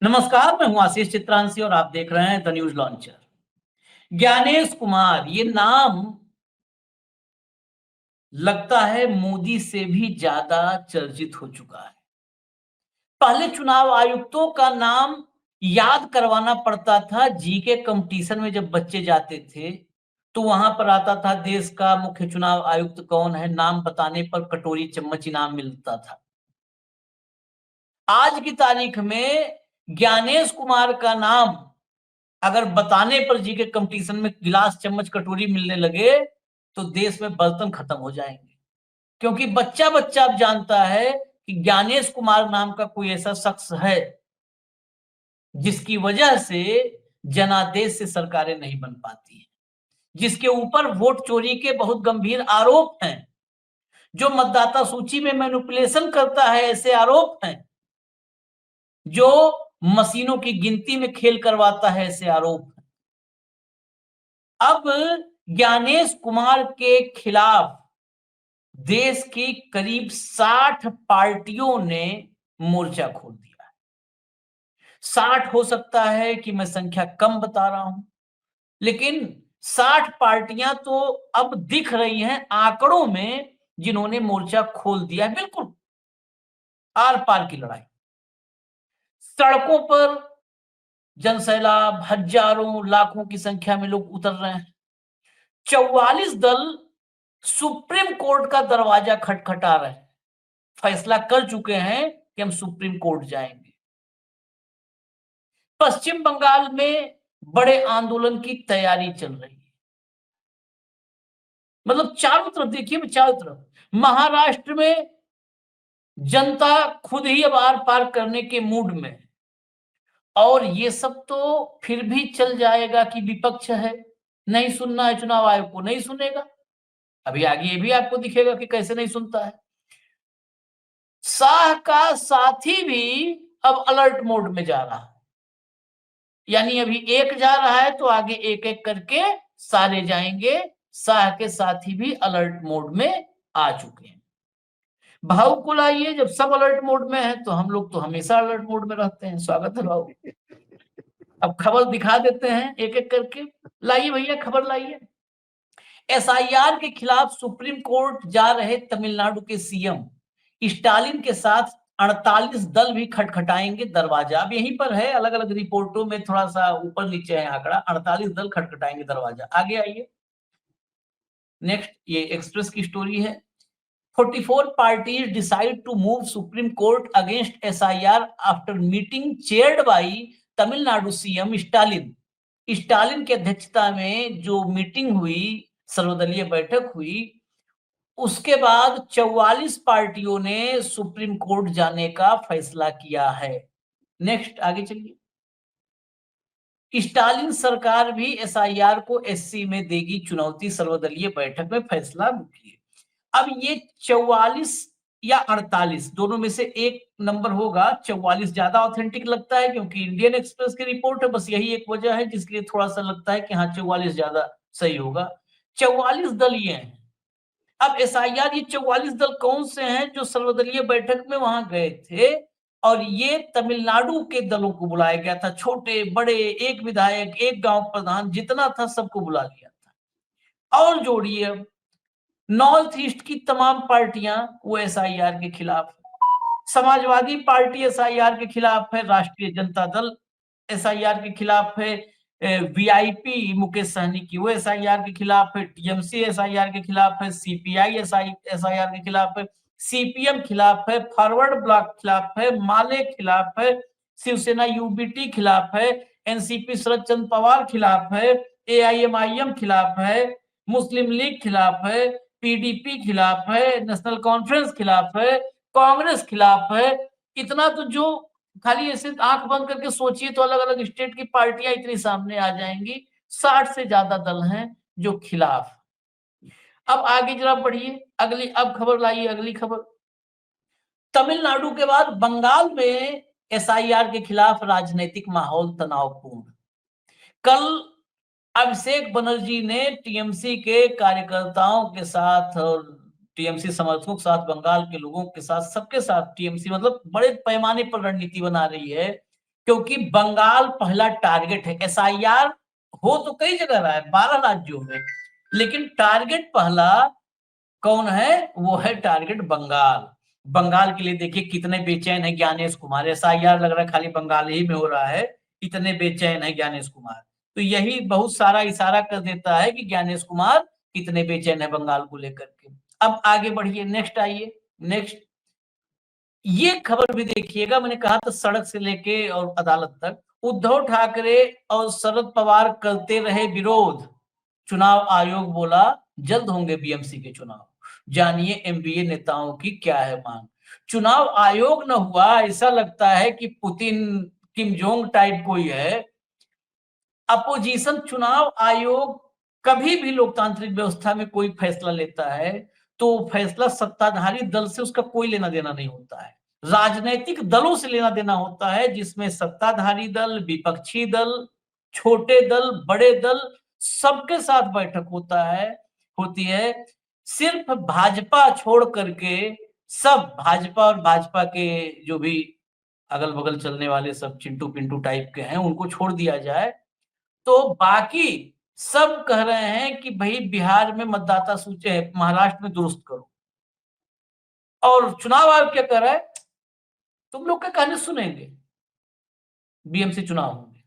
नमस्कार, मैं हूं आशीष चित्रांशी और आप देख रहे हैं the news launcher. Gyanesh Kumar ये नाम लगता है मोदी से भी ज्यादा चर्चित हो चुका है। पहले चुनाव आयुक्तों का नाम याद करवाना पड़ता था। जीके कंपटीशन में जब बच्चे जाते थे तो वहां पर आता था देश का मुख्य चुनाव आयुक्त कौन है, नाम बताने पर कटोरी चम्मच इनाम मिलता था। आज की तारीख में ज्ञानेश कुमार का नाम अगर बताने पर जीके कंपटीशन में गिलास चम्मच कटोरी मिलने लगे तो देश में बर्तन खत्म हो जाएंगे, क्योंकि बच्चा बच्चा अब जानता है कि ज्ञानेश कुमार नाम का कोई ऐसा शख्स है जिसकी वजह से जनादेश से सरकारें नहीं बन पाती हैं, जिसके ऊपर वोट चोरी के बहुत गंभीर आरोप हैं, जो मतदाता सूची में मैनिपुलेशन करता है, ऐसे आरोप हैं, जो मशीनों की गिनती में खेल करवाता है, ऐसे आरोप हैं। अब ज्ञानेश कुमार के खिलाफ देश की करीब 60 पार्टियों ने मोर्चा खोल दिया है। 60 हो सकता है कि मैं संख्या कम बता रहा हूं, लेकिन 60 पार्टियां तो अब दिख रही हैं आंकड़ों में, जिन्होंने मोर्चा खोल दिया है। बिल्कुल आर पार की लड़ाई। सड़कों पर जनसैलाब, हजारों लाखों की संख्या में लोग उतर रहे हैं। 44 दल सुप्रीम कोर्ट का दरवाजा खटखटा रहे हैं, फैसला कर चुके हैं कि हम सुप्रीम कोर्ट जाएंगे। पश्चिम बंगाल में बड़े आंदोलन की तैयारी चल रही है। मतलब चारों तरफ देखिए, मैं चारों तरफ, महाराष्ट्र में जनता खुद ही अब आर पार करने के मूड में है। और ये सब तो फिर भी चल जाएगा कि विपक्ष है, नहीं सुनना है चुनाव आयोग को, नहीं सुनेगा। अभी आगे ये भी आपको दिखेगा कि कैसे नहीं सुनता है। शाह का साथी भी अब अलर्ट मोड में जा रहा है, यानी अभी एक जा रहा है तो आगे एक एक करके सारे जाएंगे। शाह के साथी भी अलर्ट मोड में आ चुके हैं। भाव को लाइए, जब सब अलर्ट मोड में है तो हम लोग तो हमेशा अलर्ट मोड में रहते हैं। स्वागत है भाव। अब खबर दिखा देते हैं एक एक करके। लाइए भैया, खबर लाइए। एसआईआर के खिलाफ सुप्रीम कोर्ट जा रहे तमिलनाडु के सीएम स्टालिन के साथ 48 दल भी खटखटाएंगे दरवाजा। अब यहीं पर है, अलग अलग रिपोर्टों में थोड़ा सा ऊपर नीचे है आंकड़ा। 48 दल खटखटाएंगे दरवाजा। आगे आइए, नेक्स्ट ये एक्सप्रेस की स्टोरी है। 44 parties decide to move Supreme Court against SIR after meeting chaired by Tamil Nadu CM Stalin. Stalin की अध्यक्षता में जो मीटिंग हुई, सर्वदलीय बैठक हुई, उसके बाद 44 पार्टियों ने सुप्रीम कोर्ट जाने का फैसला किया है। नेक्स्ट आगे चलिए। स्टालिन सरकार भी एसआईआर को एससी में देगी चुनौती, सर्वदलीय बैठक में फैसला किए। अब ये 44 या 48 दोनों में से एक नंबर होगा। 44 ज्यादा ऑथेंटिक लगता है क्योंकि इंडियन एक्सप्रेस की रिपोर्ट है, बस यही एक वजह है जिसके लिए थोड़ा सा लगता है कि हाँ 44 ज्यादा सही होगा। 44 दल ये हैं। अब एसआईआर, ये 44 दल कौन से हैं जो सर्वदलीय बैठक में वहां गए थे, और ये तमिलनाडु के दलों को बुलाया गया था। छोटे बड़े, एक विधायक, एक गांव प्रधान, जितना था सबको बुला लिया था। और जोड़िए, नॉर्थ ईस्ट की तमाम पार्टियां वो एसआईआर के खिलाफ है। समाजवादी पार्टी एसआईआर के खिलाफ है, राष्ट्रीय जनता दल एसआईआर के खिलाफ है, वीआईपी मुकेश सहनी की वो एसआईआर के खिलाफ है, टीएमसी एसआईआर के खिलाफ है, सीपीआई एसआईआर के खिलाफ है, सीपीएम खिलाफ है, फॉरवर्ड ब्लॉक खिलाफ है, माले खिलाफ है, शिवसेना यूबीटी खिलाफ है, एनसीपी शरद चंद्र पवार खिलाफ है, एआईएमआईएम खिलाफ है, मुस्लिम लीग खिलाफ है, पीडीपी खिलाफ है, नेशनल कॉन्फ्रेंस खिलाफ है, कांग्रेस खिलाफ है। इतना तो जो खाली ऐसे आंख बंद करके सोचिए तो अलग अलग स्टेट की पार्टियां इतनी सामने आ जाएंगी। 60 से ज्यादा दल हैं जो खिलाफ। अब आगे जरा बढ़िए, अगली अब खबर लाइए, अगली खबर। तमिलनाडु के बाद बंगाल में एसआईआर के खिलाफ राजनीतिक माहौल तनावपूर्ण। कल अभिषेक बनर्जी ने टीएमसी के कार्यकर्ताओं के साथ और टीएमसी समर्थकों के साथ, बंगाल के लोगों के साथ, सबके साथ, टीएमसी मतलब बड़े पैमाने पर रणनीति बना रही है क्योंकि बंगाल पहला टारगेट है। एसआईआर हो तो कई जगह रहा है, 12 राज्यों में, लेकिन टारगेट पहला कौन है? वो है टारगेट बंगाल। बंगाल के लिए देखिए कितने बेचैन है ज्ञानेश कुमार। एसआईआर लग रहा है खाली बंगाल ही में हो रहा है, इतने बेचैन है ज्ञानेश कुमार। तो यही बहुत सारा इशारा कर देता है कि ज्ञानेश कुमार कितने बेचैन है बंगाल को लेकर के। अब आगे बढ़िए, नेक्स्ट आइए। नेक्स्ट ये खबर भी देखिएगा, मैंने कहा था सड़क से लेके और अदालत तक। उद्धव ठाकरे और शरद पवार करते रहे विरोध, चुनाव आयोग बोला जल्द होंगे बीएमसी के चुनाव। जानिए एमबीए नेताओं की क्या है मांग। चुनाव आयोग न हुआ, ऐसा लगता है कि पुतिन किम जोंग टाइप कोई है। अपोजिशन चुनाव आयोग कभी भी लोकतांत्रिक व्यवस्था में कोई फैसला लेता है तो फैसला सत्ताधारी दल से उसका कोई लेना देना नहीं होता है, राजनीतिक दलों से लेना देना होता है, जिसमें सत्ताधारी दल, विपक्षी दल, छोटे दल, बड़े दल, सबके साथ बैठक होती है। सिर्फ भाजपा छोड़ करके सब, भाजपा और भाजपा के जो भी अगल बगल चलने वाले सब चिंटू पिंटू टाइप के हैं उनको छोड़ दिया जाए, तो बाकी सब कह रहे हैं कि भाई बिहार में मतदाता सूची, महाराष्ट्र में दुरुस्त करो। और चुनाव आयोग क्या कह रहा है? तुम लोग क्या कहने सुनेंगे, बीएमसी चुनाव होंगे।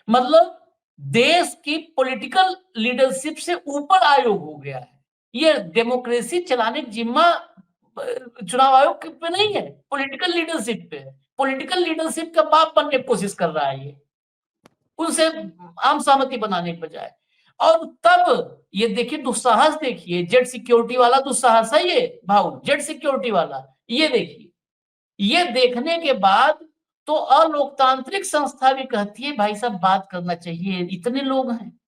मतलब देश की पॉलिटिकल लीडरशिप से ऊपर आयोग हो गया है। ये डेमोक्रेसी चलाने का जिम्मा चुनाव आयोग पे नहीं है, पॉलिटिकल लीडरशिप पे है। पॉलिटिकल लीडरशिप का बाप बनने की कोशिश कर रहा है ये, उनसे आम सहमति बनाने के बजाय। और तब ये देखिए दुस्साहस, देखिए जेड सिक्योरिटी वाला दुस्साहस है ये भाव, जेड सिक्योरिटी वाला। ये देखिए, ये देखने के बाद तो अलोकतांत्रिक संस्था भी कहती है भाई साहब बात करना चाहिए, इतने लोग हैं,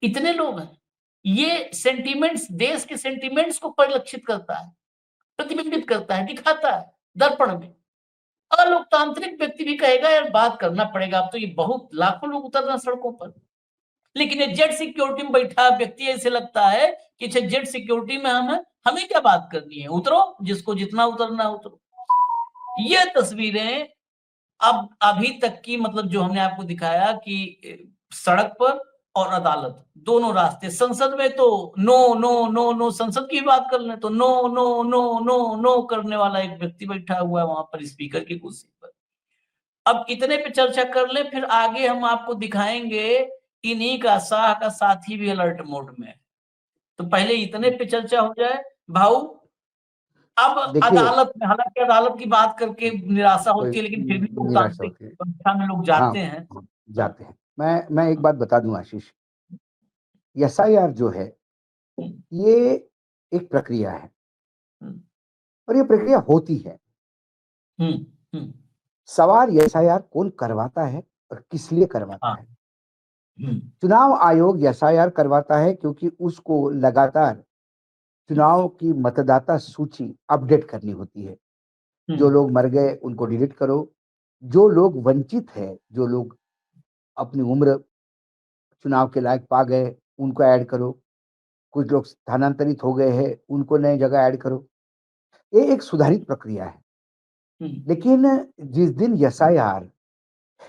इतने लोग हैं। ये सेंटीमेंट्स, देश के सेंटीमेंट्स को परिलक्षित करता है, प्रतिबिंबित करता है, दिखाता है दर्पण में। अलोकतांत्रिक व्यक्ति भी कहेगा यार बात करना पड़ेगा, अब तो ये बहुत लाखों लोग उतर रहे हैं सड़कों पर। लेकिन ये जेड सिक्योरिटी में बैठा व्यक्ति ऐसे लगता है कि जेड सिक्योरिटी में हम हैं, हमें क्या बात करनी है, उतरो, जिसको जितना उतरना उतरो। ये तस्वीरें अब अभी तक की, मतलब जो हमने आपको दिखाया कि सड़क पर और अदालत दोनों रास्ते, संसद में तो नो नो नो नो, संसद की बात कर लें तो no no no no no करने वाला एक व्यक्ति बैठा हुआ है वहां पर स्पीकर की कुर्सी पर। अब इतने पे चर्चा कर ले, फिर आगे हम आपको दिखाएंगे इन्हीं का शाह का साथी भी अलर्ट मोड में है। तो पहले इतने पे चर्चा हो जाए भाऊ। अब देखिए, अदालत में, हालांकि अदालत की बात करके निराशा कोई होती है, लेकिन फिर भी निराशा लोकतांत्रिक होती है। संस्था में लोग हाँ, जाते हैं। हाँ, जाते हैं। मैं एक बात बता दूं आशीष, एसआईआर जो है ये एक प्रक्रिया है हम्म, और ये प्रक्रिया होती है। हम्म, हम्म, सवाल एसआईआर कौन करवाता है और किस लिए करवाता हाँ, है। हम्म, चुनाव आयोग एसआईआर करवाता है क्योंकि उसको लगातार चुनाव की मतदाता सूची अपडेट करनी होती है। जो हम्म, लोग मर गए उनको डिलीट करो, जो लोग वंचित है, जो लोग अपनी उम्र चुनाव के लायक पा गए उनको ऐड करो, कुछ लोग स्थानांतरित हो गए हैं उनको नई जगह ऐड करो। ये एक सुधारित प्रक्रिया है। हम्म, लेकिन जिस दिन एसआईआर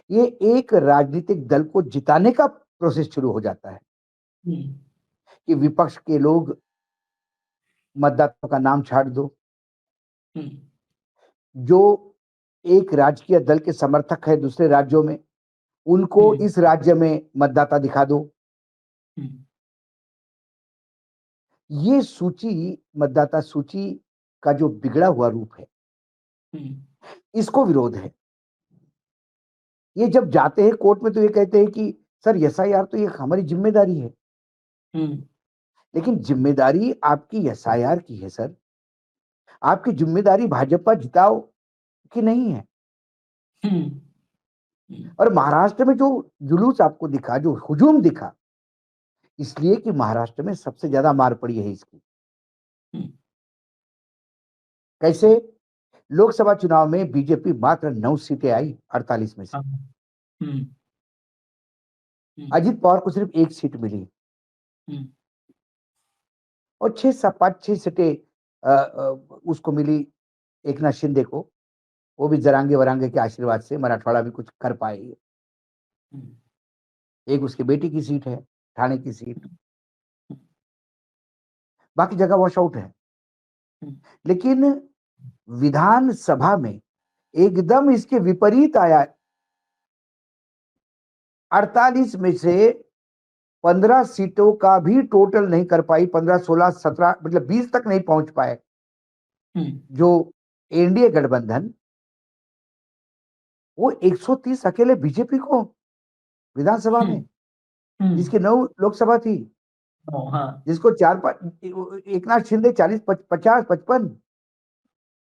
ये एक राजनीतिक दल को जिताने का प्रोसेस शुरू हो जाता है हम्म, कि विपक्ष के लोग मतदाताओं का नाम छाट दो, हम्म, जो एक राजकीय दल के समर्थक है दूसरे राज्यों में उनको हम्म, इस राज्य में मतदाता दिखा दो। हम्म, ये सूची, मतदाता सूची का जो बिगड़ा हुआ रूप है, हम्म, इसको विरोध है। ये जब जाते हैं कोर्ट में तो ये कहते हैं कि सर एसआईआर तो ये हमारी जिम्मेदारी है। हम्म, लेकिन जिम्मेदारी आपकी एसआईआर की है सर, आपकी जिम्मेदारी भाजपा जिताओ की नहीं है। हम्म, और महाराष्ट्र में जो जुलूस आपको दिखा, जो हुजूम दिखा, इसलिए कि महाराष्ट्र में सबसे ज्यादा मार पड़ी है इसकी। हम्म, कैसे? लोकसभा चुनाव में बीजेपी मात्र 9 सीटें आई 48 में से। हाँ, हम्म, हम्म, अजित पवार को सिर्फ 1 सीट मिली हम्म, और 6 7 5 6 सीटें उसको मिली एकनाथ शिंदे को। वो भी जरांगे वरांगे के आशीर्वाद से मराठवाड़ा भी कुछ कर पाए। एक उसकी बेटी की सीट है, ठाणे की सीट, बाकी जगह वॉश आउट है। लेकिन विधानसभा में एकदम इसके विपरीत आया। 48 में से 15 सीटों का भी टोटल नहीं कर पाई, 15, 16, 17 मतलब 20 तक नहीं पहुंच पाए जो एनडीए गठबंधन, वो 130 अकेले बीजेपी को विधानसभा में, जिसकी 9 लोकसभा थी, जिसको 4-5 एकनाथ शिंदे 40, 50, 55,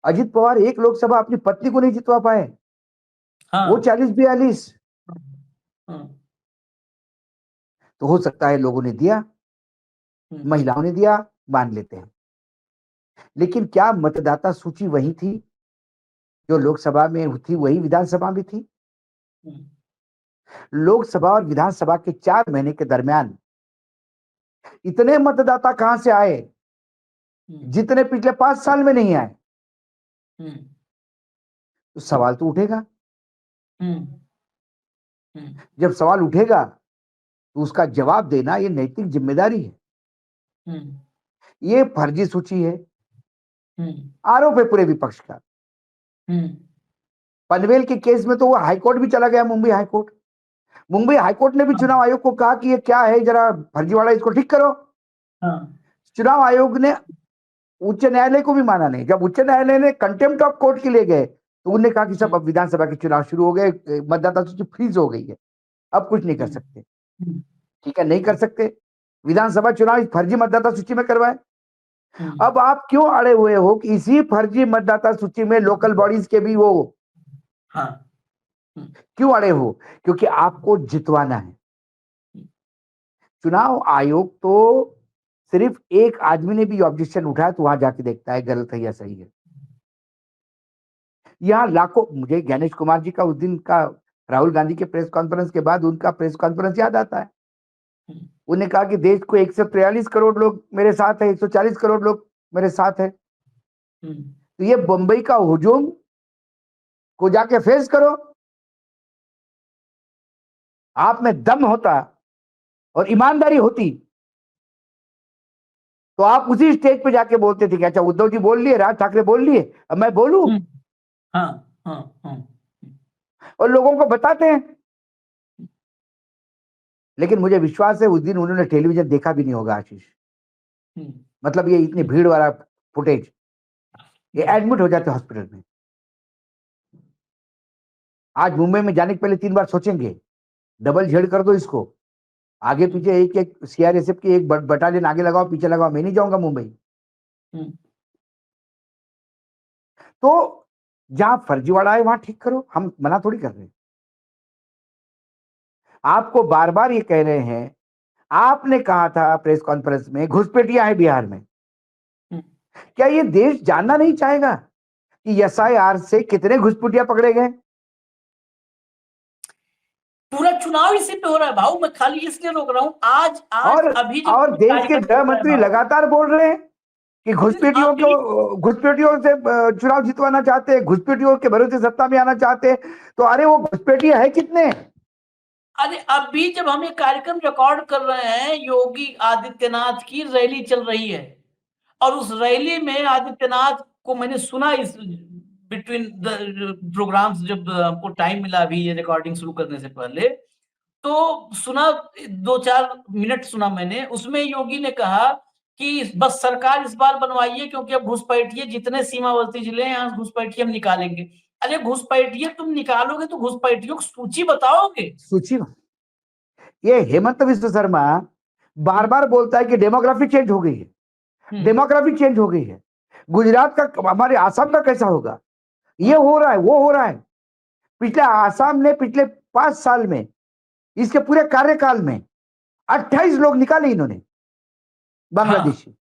अजित पवार एक लोकसभा अपनी पत्नी को नहीं जितवा पाए, वो 40-42। तो हो सकता है लोगों ने दिया, महिलाओं ने दिया, मान लेते हैं। लेकिन क्या मतदाता सूची वही थी जो लोकसभा में थी, वही विधानसभा में थी? लोकसभा और विधानसभा के 4 महीने के दरमियान इतने मतदाता कहां से आए जितने पिछले 5 साल में नहीं आए? तो सवाल तो उठेगा। जब सवाल उठेगा तो उसका जवाब देना ये नैतिक जिम्मेदारी है। ये फर्जी सूची है, आरोप है पूरे विपक्ष का। पनवेल के केस में तो वो हाईकोर्ट भी चला गया, मुंबई हाईकोर्ट। मुंबई हाईकोर्ट ने भी चुनाव आयोग को कहा कि ये क्या है, जरा फर्जीवाड़ा इसको ठीक करो। चुनाव आयोग ने उच्च न्यायालय को भी माना नहीं। जब उच्च न्यायालय ने कंटेम्प्ट ऑफ कोर्ट के लिए गए तो उन्होंने कहा कि सब अब विधानसभा के चुनाव शुरू हो गए, मतदाता सूची फ्रीज हो गई है, अब कुछ नहीं कर सकते। ठीक है, नहीं कर सकते, विधानसभा चुनाव इस फर्जी मतदाता सूची में करवाए। अब आप क्यों अड़े हुए हो कि इसी फर्जी मतदाता सूची में लोकल बॉडीज के भी वो क्यों अड़े हो? क्योंकि आपको जितवाना है। चुनाव आयोग तो सिर्फ एक आदमी ने भी ऑब्जेक्शन उठाया तो वहां जाके देखता है गलत है या सही है। यहां लाखों, मुझे ज्ञानेश कुमार जी का उस दिन का राहुल गांधी के प्रेस कॉन्फ्रेंस के बाद उनका प्रेस कॉन्फ्रेंस याद आता है। उन्होंने कहा कि देश को 143 करोड़ लोग मेरे साथ है, 140 करोड़ लोग मेरे साथ है। तो ये बंबई का हुजूम को जाके फेस करो। आप में दम होता और ईमानदारी होती तो आप उसी स्टेज पे जाके बोलते थे कि अच्छा उद्धव जी बोल लिए, राज ठाकरे बोल लिए, अब मैं बोलूं। और लोगों को बताते हैं। लेकिन मुझे विश्वास है उस दिन उन्होंने टेलीविजन देखा भी नहीं होगा आशीष। मतलब ये इतनी भीड़ वाला फुटेज, ये एडमिट हो जाते हॉस्पिटल में। आज मुंबई में जाने के पहले 3 बार सोचेंगे, डबल झेड़ कर दो इसको, आगे पीछे एक एक सीआरएसएफ की एक बटालियन आगे लगाओ पीछे लगाओ, मैं नहीं जाऊंगा मुंबई। तो जहां फर्जीवाड़ा है वहां ठीक करो, हम मना थोड़ी कर रहे हैं। आपको बार बार ये कह रहे हैं, आपने कहा था प्रेस कॉन्फ्रेंस में घुसपैठियां है बिहार में। क्या ये देश जानना नहीं चाहेगा कि एसआईआर से कितने घुसपैठिया पकड़े गए? पूरा चुनाव इसी पे हो रहा है भाऊ, मैं खाली इसलिए रोक रहा हूं। आज अभी जब और देश के गृह मंत्री लगातार बोल रहे हैं कि घुसपैठियों से चुनाव जितवाना चाहते हैं, घुसपैठियों के भरोसे सत्ता में आना चाहते हैं। तो अरे वो घुसपैठिया है कितने? अरे अभी जब हम ये कार्यक्रम रिकॉर्ड कर रहे हैं, योगी आदित्यनाथ की रैली चल रही है और उस रैली में आदित्यनाथ को मैंने सुना इस बिटवीन द प्रोग्राम्स, जब हमको टाइम मिला अभी ये रिकॉर्डिंग शुरू करने से पहले, तो सुना 2-4 मिनट सुना मैंने। उसमें योगी ने कहा कि बस सरकार इस बार बनवाइए क्योंकि अब घुसपैठिए जितने सीमावर्ती जिले हैं यहाँ घुसपैठिए हम निकालेंगे। अरे घुसपैठिए तुम निकालोगे तो घुसपैठियों की सूची बताओगे? सूची? ये हेमंत विश्व शर्मा बार बार बोलता है कि डेमोग्राफी चेंज हो गई है, डेमोग्राफी चेंज हो गई है। गुजरात का, हमारे आसाम का कैसा होगा? ये हो रहा है, वो हो रहा है। पिछले आसाम ने पिछले 5 साल में, इसके पूरे कार्यकाल में 28 लोग निकाले इन्होंने, बांग्लादेशी।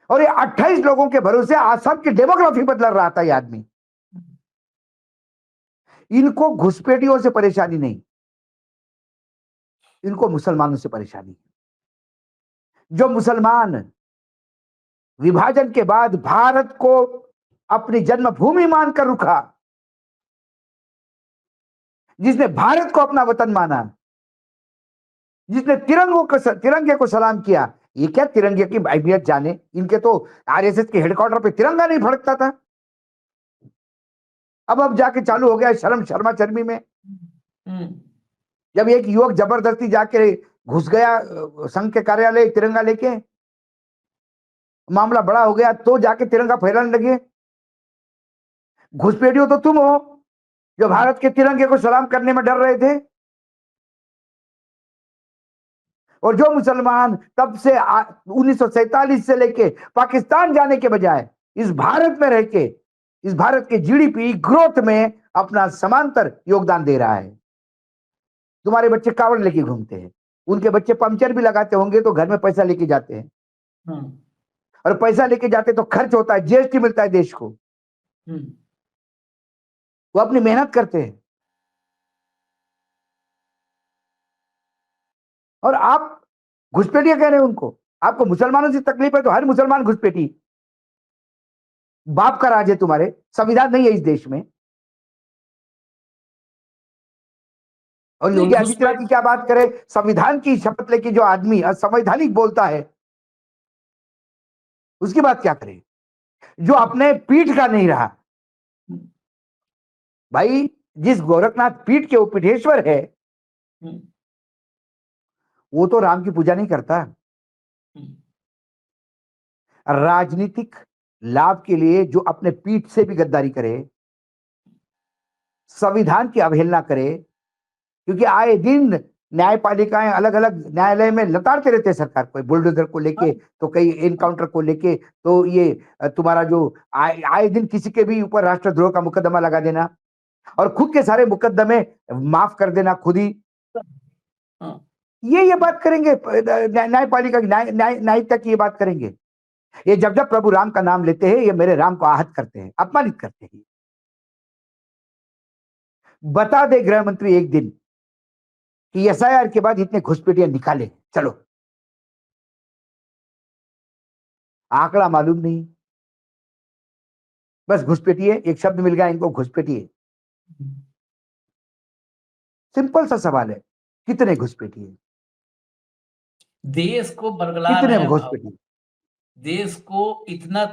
और ये 28 लोगों के भरोसे आसाम की डेमोग्राफी बदल रहा था ये आदमी। इनको घुसपैठियों से परेशानी नहीं, इनको मुसलमानों से परेशानी। जो मुसलमान विभाजन के बाद भारत को अपनी जन्मभूमि मानकर रुका, जिसने भारत को अपना वतन माना, जिसने तिरंगे को सलाम किया। ये क्या तिरंगे की अहमियत जाने? इनके तो आरएसएस के हेडक्वार्टर पे तिरंगा नहीं फड़कता था। अब जाके चालू हो गया शर्मा चर्मी में। जब एक युवक जबरदस्ती जाके घुस गया संघ के कार्यालय तिरंगा लेके, मामला बड़ा हो गया, तो जाके तिरंगा फहराने लगे। घुसपैठियों तो तुम हो जो भारत के तिरंगे को सलाम करने में डर रहे थे। और जो मुसलमान तब से 1947 से लेके पाकिस्तान जाने के बजाय इस भारत में रह के, इस भारत के जीडीपी ग्रोथ में अपना समांतर योगदान दे रहा है। तुम्हारे बच्चे कावड़ लेके घूमते हैं, उनके बच्चे पंचर भी लगाते होंगे तो घर में पैसा लेके जाते हैं। और पैसा लेके जाते तो खर्च होता है, जीएसटी मिलता है देश को। वो अपनी मेहनत करते हैं। और आप घुसपैठिया कह रहे हैं उनको। आपको मुसलमानों से तकलीफ है तो हर मुसलमान घुसपैठी। बाप का राज है तुम्हारे, संविधान नहीं है इस देश में। और योगी आदित्यनाथ की क्या बात करें? संविधान की शपथ लेके जो आदमी असंवैधानिक बोलता है उसकी बात क्या करें? जो अपने पीठ का नहीं रहा। भाई, जिस गोरखनाथ पीठ के वो पीठेश्वर है, वो तो राम की पूजा नहीं करता। राजनीतिक लाभ के लिए जो अपने पीठ से भी गद्दारी करे, संविधान की अवहेलना करे, क्योंकि आए दिन न्यायपालिकाएं अलग अलग न्यायालय में लताड़ते रहते हैं सरकार को, बुलडोजर को लेके तो कई एनकाउंटर को लेके, तो ये तुम्हारा जो आए दिन किसी के भी ऊपर राष्ट्रद्रोह का मुकदमा लगा देना और खुद के सारे मुकदमे माफ कर देना खुद ही। ये बात करेंगे न्यायपालिका की, न्यायिकता की ये बात करेंगे। ये जब जब प्रभु राम का नाम लेते हैं, ये मेरे राम को आहत करते हैं, अपमानित करते हैं। बता दे गृह मंत्री एक दिन कि एसआईआर के बाद इतने घुसपैठिया निकाले, चलो। आंकड़ा मालूम नहीं, बस घुसपैठिए, एक शब्द मिल गया इनको, घुसपैठिए। सिंपल सा सवाल है, कितने घुसपैठिए? देश को बरगला कितने रहे हैं, घुसपैठिए? देश को इतना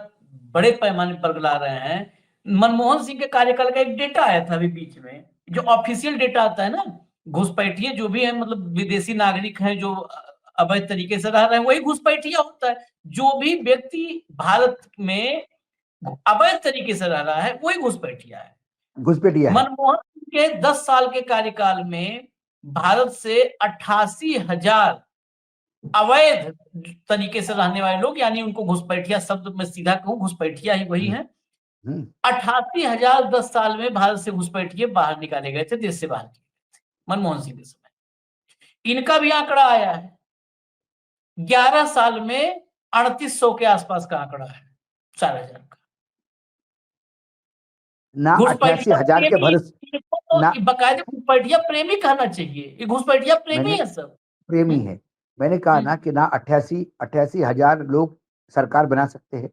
बड़े पैमाने पर बरगला रहे हैं। मनमोहन सिंह के कार्यकाल का एक डेटा आया था अभी बीच में, जो ऑफिशियल डेटा आता है ना, घुसपैठिए जो भी है, मतलब विदेशी नागरिक हैं जो अवैध तरीके से रह रहे हैं, वही घुसपैठिया होता है। जो भी व्यक्ति भारत में अवैध तरीके से रह रहा है वही घुसपैठिया है, घुसपैठिया है। मनमोहन सिंह के 10 साल के कार्यकाल में भारत से 88,000 अवैध तरीके से रहने वाले लोग, यानी उनको घुसपैठिया शब्द में सीधा कहूं, घुसपैठिया ही वही है। 88,000 10 साल में भारत से घुसपैठिए बाहर निकाले गए थे, देश से बाहर निकाले गए थे मनमोहन सिंह के समय। इनका भी आंकड़ा आया है, 11 साल में 3800 के आसपास का आंकड़ा है, 4,000 का। ना 88,000 के भरोसे ना, बाकायदे घुसपैठिया प्रेमी कहना चाहिए, ये घुसपैठिया प्रेमी है सब। प्रेमी है। मैंने कहा ना कि ना 88,000 लोग सरकार बना सकते हैं,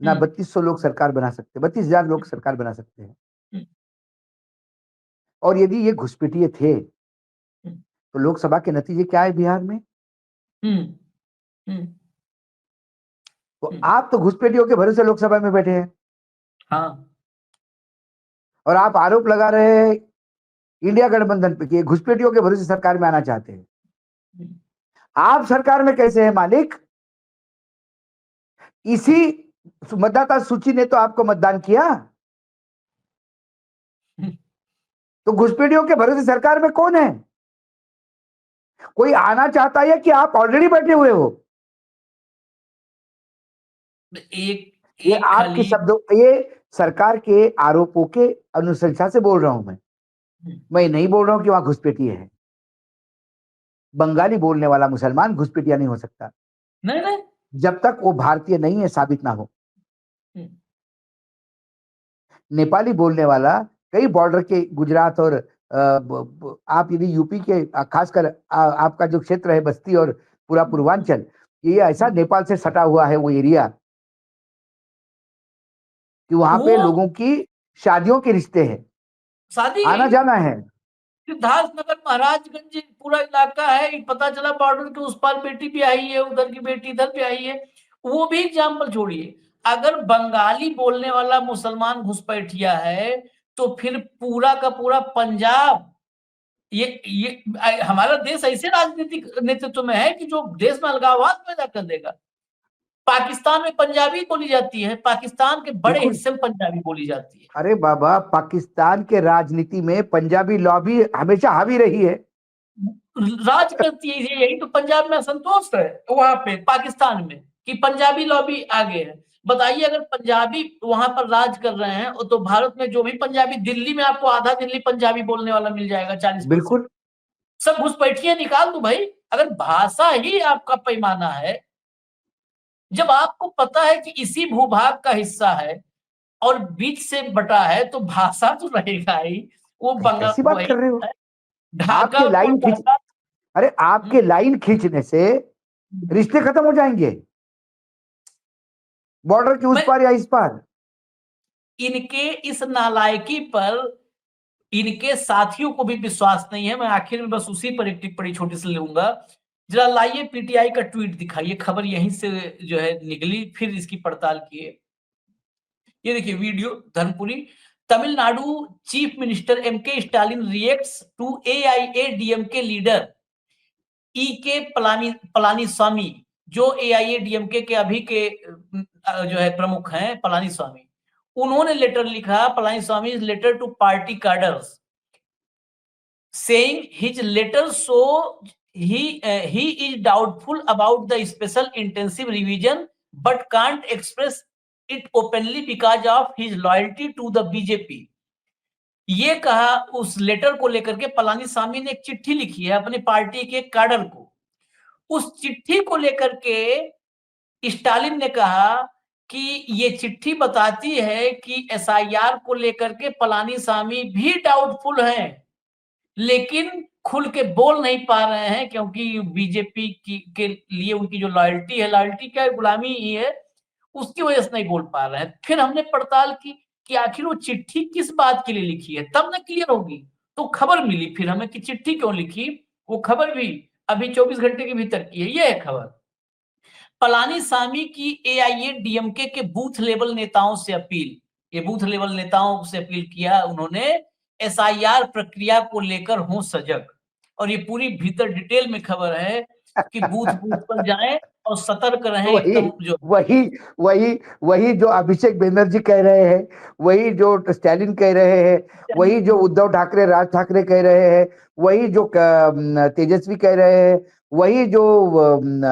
ना 3200 लोग सरकार बना सकते, 32,000 लोग सरकार बना सकते हैं। और यदि ये घुसपैठिए थे तो लोकसभा के नतीजे क्या है बिहार में? तो आप तो घुसपैठियों के भरोसे लोकसभा में बैठे हैं। हाँ। और आप आरोप लगा रहे हैं इंडिया गठबंधन पे कि घुसपैठियों के भरोसे सरकार में आना चाहते हैं। आप सरकार में कैसे हैं मालिक? इसी मतदाता सूची ने तो आपको मतदान किया। तो घुसपैठियों के भरोसे सरकार में कौन है? कोई आना चाहता है कि आप ऑलरेडी बैठे हुए हो? ये आपके शब्दों, ये सरकार के आरोपों के अनुशंसा से बोल रहा हूं मैं नहीं बोल रहा हूं कि वहां घुसपैठिए है। बंगाली बोलने वाला मुसलमान घुसपैठिया नहीं हो सकता, नहीं, जब तक वो भारतीय नहीं है साबित ना हो। नेपाली बोलने वाला कई बॉर्डर के गुजरात और आप यदि यूपी के खासकर आपका जो क्षेत्र है बस्ती और पूरा पूर्वांचल, ये ऐसा नेपाल से सटा हुआ है वो एरिया कि वहां पे लोगों की शादियों के रिश्ते हैं, शादी आना जाना है। सिद्धार्थनगर महाराजगंज पूरा इलाका है, पता चला बॉर्डर के उस पार बेटी भी आई है, उधर की बेटी इधर भी आई है। वो भी एग्जाम्पल छोड़िए, अगर बंगाली बोलने वाला मुसलमान घुसपैठिया है तो फिर पूरा का पूरा पंजाब, ये हमारा देश ऐसे राजनीतिक नेतृत्व में है कि जो देश में अलगाववाद पैदा कर देगा। पाकिस्तान में पंजाबी बोली जाती है, पाकिस्तान के बड़े बिल्कुल। हिस्से में पंजाबी बोली जाती है। अरे बाबा, पाकिस्तान के राजनीति में पंजाबी लॉबी हमेशा हावी रही है। राज करती है, यही तो पंजाब में असंतोष है वहां पे पाकिस्तान में कि पंजाबी लॉबी आगे है। बताइए, अगर पंजाबी वहां पर राज कर रहे हैं तो भारत में जो भी पंजाबी, दिल्ली में आपको आधा दिल्ली पंजाबी बोलने वाला मिल जाएगा, 40%। बिल्कुल। सब घुसपैठिए निकाल दो भाई, अगर भाषा ही आपका पैमाना है, जब आपको पता है कि इसी भूभाग का हिस्सा है और बीच से बटा है, तो भाषा तो रहेगा ही। वो बंगा कैसी बात वही कर रहे हो? है, ढाका आपके को लाइन खींच ढाका। अरे आपके लाइन खींचने से रिश्ते खत्म हो जाएंगे, बॉर्डर के उस मैं पार या इस पार। इनके इस नालायकी पर इनके साथियों को भी विश्वास नहीं है। मैं आखिर में बस उसी पर एक टिप्पणी छोटी सी लूंगा। जरा लाइए पीटीआई का ट्वीट दिखाइए, खबर यहीं से जो है निकली, फिर इसकी पड़ताल किए। ये देखिए video, Dharmapuri. Tamil Nadu chief minister MK Stalin reacts to AIADMK leader K Palaniswami, जो एआईएडीएमके के अभी के जो है प्रमुख हैं, पलानीस्वामी। उन्होंने लेटर लिखा, Palaniswami letter to party cadres saying his letter so he is doubtful about the special intensive revision but can't express it openly because of his loyalty to the BJP. ये कहा, उस लेटर को लेकर के पलानीस्वामी ने एक चिट्ठी लिखी है अपनी पार्टी के कैडर को। उस चिट्ठी को लेकर के स्टालिन ने कहा कि ये चिट्ठी बताती है कि एसआईआर को लेकर के पलानीस्वामी भी डाउटफुल हैं, लेकिन खुल के बोल नहीं पा रहे हैं क्योंकि बीजेपी की के लिए उनकी जो लॉयल्टी है, लॉयल्टी क्या है, गुलामी ही है, उसकी वजह से नहीं बोल पा रहे हैं। फिर हमने पड़ताल की कि आखिर वो चिट्ठी किस बात के लिए लिखी है, तब ना क्लियर होगी। तो खबर मिली फिर हमें कि चिट्ठी क्यों लिखी। वो खबर भी अभी 24 घंटे के भीतर की है। ये है खबर, पलानीस्वामी की एआईएडीएमके के बूथ लेवल नेताओं से अपील। ये बूथ लेवल नेताओं से अपील किया उन्होंने, एसआईआर प्रक्रिया को लेकर हो सजग। और ये पूरी भीतर डिटेल में खबर है कि बूथ बूथ पर जाएं और सतर्क रहें वही एकदम। जो वही वही वही जो अभिषेक बैनर्जी कह रहे हैं, वही जो स्टालिन कह रहे हैं, वही जो उद्धव ठाकरे, राज ठाकरे कह रहे हैं, वही जो तेजस्वी कह रहे हैं, वही जो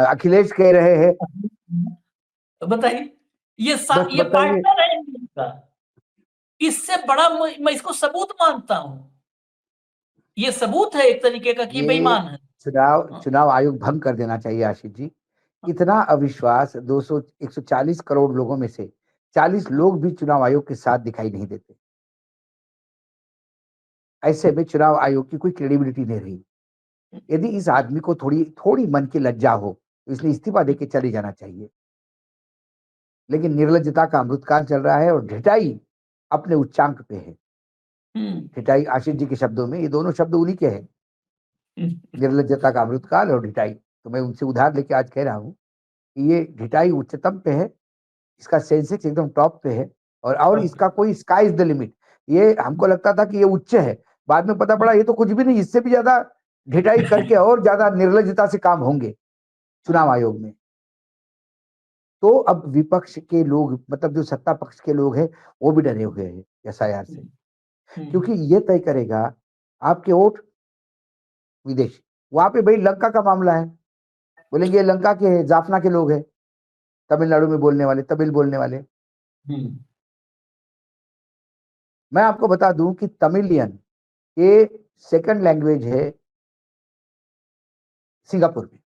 अखिलेश कह रहे हैं। तो बताइए, बस ये बताइए। पार्टनर है इनका। इससे बड़ा मैं इसको सबूत मानता हूं। ये सबूत है एक तरीके का कि ये बेईमान है। चुनाव हाँ। चुनाव आयोग भंग कर देना चाहिए आशीष जी। इतना अविश्वास 200 140 करोड़ लोगों में से 40 लोग भी चुनाव आयोग के साथ दिखाई नहीं देते। ऐसे में चुनाव आयोग की कोई क्रेडिबिलिटी नहीं रही। यदि इस आदमी को थोड़ी थोड़ी मन की लज्जा हो तो इसलिए इस्तीफा देके चले जाना चाहिए। लेकिन निर्लज्जता का अमृतकाल चल रहा है और ढिठाई अपने उच्चांक पे है। ढिठाई, आशीष जी के शब्दों में, ये दोनों शब्द उन्हीं के हैं, निर्लज्जता का अमृतकाल और ढिठाई। तो मैं उनसे उधार लेके आज कह रहा हूं कि ये ढिठाई उच्चतम पे है, इसका सेंसेक्स एकदम टॉप पे है, और इसका कोई स्काई इज द लिमिट। ये हमको लगता था कि ये उच्च है, बाद में पता पड़ा ये तो कुछ भी नहीं, इससे भी ज्यादा ढिठाई करके और ज्यादा निर्लज्जता से काम होंगे चुनाव आयोग में। तो अब विपक्ष के लोग, मतलब जो सत्ता पक्ष के लोग हैं, वो भी डरे हुए हैं एसआईआर से, क्योंकि ये तय करेगा आपके वोट विदेश। वहां पे भाई लंका का मामला है, बोलेंगे लंका के जाफना के लोग हैं, तमिलनाडु में बोलने वाले, तमिल बोलने वाले। मैं आपको बता दूं कि तमिलियन ये सेकंड लैंग्वेज है सिंगापुर में।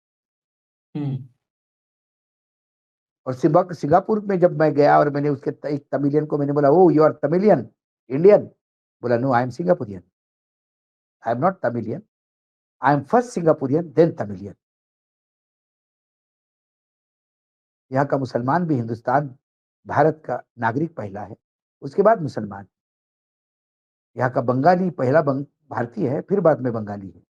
और सिंगापुर में जब मैं गया और मैंने उसके एक तमिलियन को मैंने बोला, oh you are Tamilian Indian? बोला, no I am Singaporean, I am not Tamilian, I am first Singaporean then Tamilian. यहाँ का मुसलमान भी हिंदुस्तान भारत का नागरिक पहला है, उसके बाद मुसलमान। यहाँ का बंगाली पहला भारतीय है, फिर बाद में बंगाली है।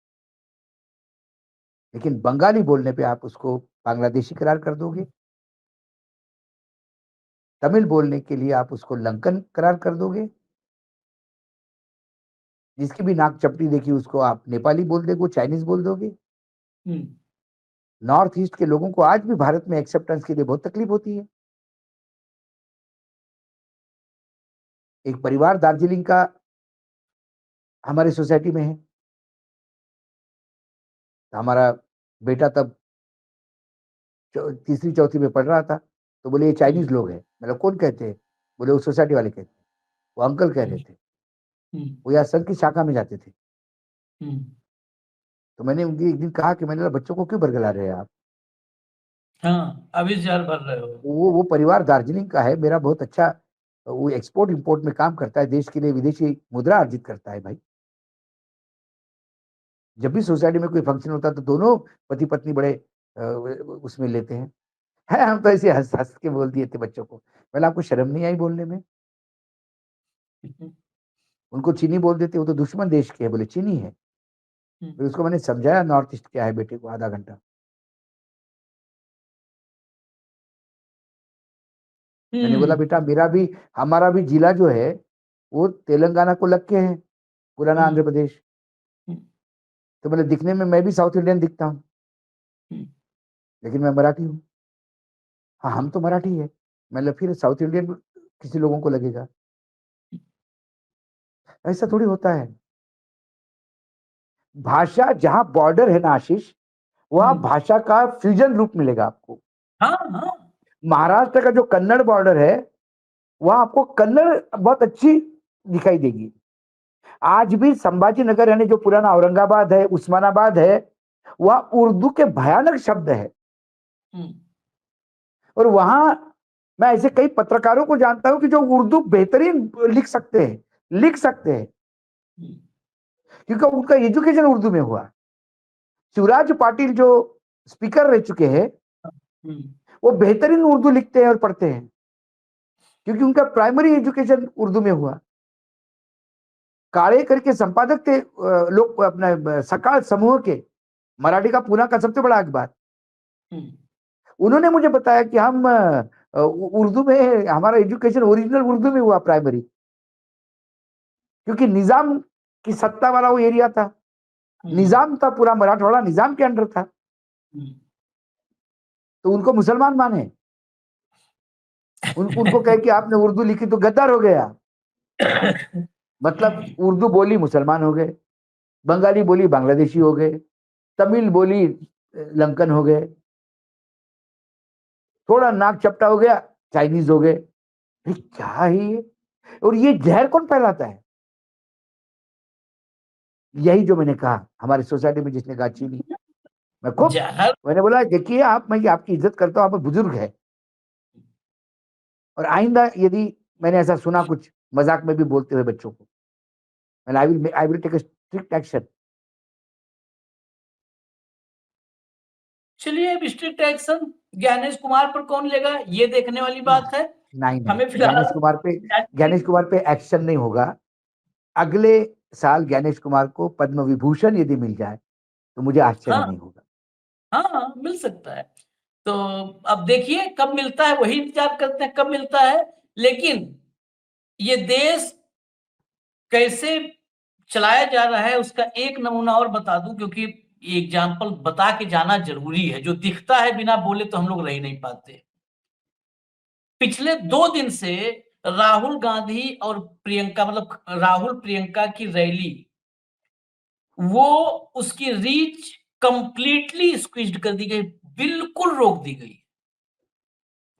लेकिन बंगाली बोलने पे आप उसको बांग्लादेशी करार कर दोगे, तमिल बोलने के लिए आप उसको लंकन करार कर दोगे, जिसकी भी नाक चपटी देखी उसको आप नेपाली बोल दोगे, चाइनीज बोल दोगे। नॉर्थ ईस्ट के लोगों को आज भी भारत में एक्सेप्टेंस के लिए बहुत तकलीफ होती है। एक परिवार दार्जिलिंग का हमारी सोसाइटी में है। हमारा बेटा तब तीसरी चौथी में पढ़ रहा था, तो बोले ये चाइनीज लोग हैं। मतलब कौन कहते हैं? बोले वो सोसाइटी वाले कहते हैं। वो अंकल कह रहे थे, वो यहाँ संघ की शाखा में जाते थे। तो मैंने उनकी एक दिन कहा कि मैंने बच्चों को क्यों बरगला रहे हैं आप? हाँ, अभी जहर भर रहे हो। वो परिवार दार्जिलिंग का है, मेरा बहुत अच्छा, वो एक्सपोर्ट इंपोर्ट में काम करता है, देश के लिए विदेशी मुद्रा अर्जित करता है भाई। जब भी सोसाइटी में कोई फंक्शन होता है तो दोनों पति पत्नी बड़े उसमें लेते हैं। है, हम तो ऐसे हंस हंस के बोल दिए थे बच्चों को। पहले आपको शर्म नहीं आई बोलने में? उनको चीनी बोल देते, वो तो दुश्मन देश के है, बोले चीनी है। फिर उसको मैंने समझाया नॉर्थ ईस्ट क्या है बेटे को, आधा घंटा। मैंने बोला बेटा मेरा भी, हमारा भी जिला जो है वो तेलंगाना को लग के है, पुराना आंध्र प्रदेश। तो मतलब दिखने में मैं भी साउथ इंडियन दिखता हूँ, लेकिन मैं मराठी हूँ। हाँ, हम तो मराठी है, मतलब फिर साउथ इंडियन किसी लोगों को लगेगा? ऐसा थोड़ी होता है। भाषा जहां बॉर्डर है ना आशीष, वहां भाषा का फ्यूजन रूप मिलेगा आपको। हाँ हाँ, महाराष्ट्र का जो कन्नड़ बॉर्डर है, वहां आपको कन्नड़ बहुत अच्छी दिखाई देगी। आज भी संभाजी नगर यानी जो पुराना औरंगाबाद है, उस्मानाबाद है, वहां उर्दू के भयानक शब्द है। और वहां मैं ऐसे कई पत्रकारों को जानता हूं कि जो उर्दू बेहतरीन लिख सकते हैं, क्योंकि उनका एजुकेशन उर्दू में हुआ। शिवराज पाटिल जो स्पीकर रह चुके हैं, वो बेहतरीन उर्दू लिखते हैं और पढ़ते हैं, क्योंकि उनका प्राइमरी एजुकेशन उर्दू में हुआ। कालेकर के संपादक थे लोग अपने सकाल समूह के, मराठी का पूना का सबसे बड़ा अखबार। उन्होंने मुझे बताया कि हम उर्दू में, हमारा एजुकेशन ओरिजिनल उर्दू में हुआ प्राइमरी, क्योंकि निजाम की सत्ता वाला वो एरिया था। निजाम था, पूरा मराठवाड़ा निजाम के अंडर था। तो उनको मुसलमान माने, उनको कहे कि आपने उर्दू लिखी तो गद्दार हो गया। मतलब उर्दू बोली मुसलमान हो गए, बंगाली बोली बांग्लादेशी हो गए, तमिल बोली लंकन हो गए, थोड़ा नाक चपटा हो गया चाइनीज हो गए। क्या है ये? और ये जहर कौन फैलाता है? यही जो मैंने कहा, हमारी सोसाइटी में जिसने कहा चीनी, मैं खूब, मैंने बोला देखिए आप, मैं आपकी इज्जत करता हूं, आप बुजुर्ग है, और आइंदा यदि मैंने ऐसा सुना कुछ मजाक में भी बोलते हुए बच्चों को, I will take a strict action. चलिए, अब स्ट्रिक्ट एक्शन ज्ञानेश कुमार पर कौन लेगा, ये देखने वाली बात है। नहीं हमें फिलहाल ज्ञानेश कुमार पे एक्शन नहीं होगा। अगले साल ज्ञानेश कुमार को पद्म विभूषण यदि मिल जाए तो मुझे आश्चर्य नहीं होगा। हाँ, मिल सकता है। तो अब देखिए कब मिलता है, वही इंतजार करते हैं कब मिलता है। लेकिन ये देश कैसे चलाया जा रहा है उसका एक नमूना और बता दूं, क्योंकि एग्जाम्पल बता के जाना जरूरी है। जो दिखता है बिना बोले तो हम लोग रह नहीं पाते। पिछले 2 दिन से राहुल गांधी और प्रियंका, मतलब राहुल प्रियंका की रैली, वो उसकी रीच कंप्लीटली स्क्वीज्ड कर दी गई, बिल्कुल रोक दी गई,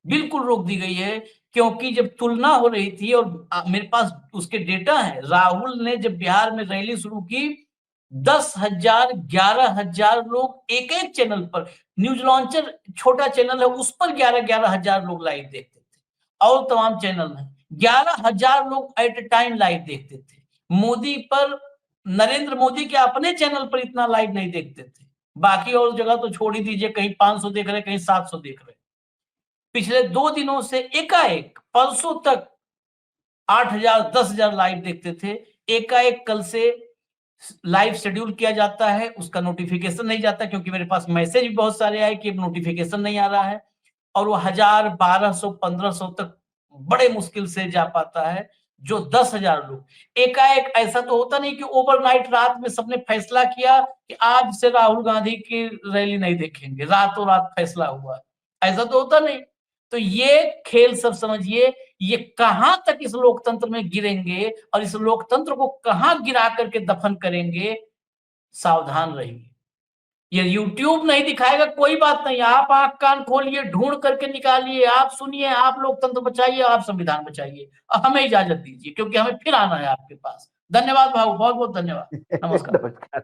बिल्कुल रोक दी गई है। क्योंकि जब तुलना हो रही थी, और मेरे पास उसके डेटा है, राहुल ने जब बिहार में रैली शुरू की, 10,000 11,000 लोग एक एक चैनल पर, न्यूज लॉन्चर छोटा चैनल है उस पर 11,000 लोग लाइव देखते थे, और तमाम चैनल है 11,000 लोग एट ए टाइम लाइव देखते थे। मोदी पर, नरेंद्र मोदी के अपने चैनल पर इतना लाइव नहीं देखते थे। बाकी और जगह तो छोड़ ही दीजिए, कहीं 500 देख रहे, कहीं 700 देख रहे। पिछले 2 दिनों से एकाएक, परसों तक 8,000 10,000 लाइव देखते थे, एकाएक कल से लाइव शेड्यूल किया जाता है, उसका नोटिफिकेशन नहीं जाता, क्योंकि मेरे पास मैसेज भी बहुत सारे आए कि नोटिफिकेशन नहीं आ रहा है, और वो 1000, 1200, 1500 तक बड़े मुश्किल से जा पाता है। जो 10,000 लोग एकाएक, ऐसा तो होता नहीं कि ओवरनाइट रात में सबने फैसला किया कि आज से राहुल गांधी की रैली नहीं देखेंगे, रातों रात फैसला हुआ, ऐसा तो होता नहीं। तो ये खेल सब समझिए, ये कहां तक इस लोकतंत्र में गिरेंगे और इस लोकतंत्र को कहां गिरा करके दफन करेंगे, सावधान रहिए। ये यूट्यूब नहीं दिखाएगा, कोई बात नहीं, आप आंख कान खोलिए, ढूंढ करके निकालिए, आप सुनिए, आप लोकतंत्र बचाइए, आप संविधान बचाइए, और हमें इजाजत दीजिए, क्योंकि हमें फिर आना है आपके पास। धन्यवाद भाऊ, बहुत बहुत धन्यवाद। नमस्कार। नमस्कार।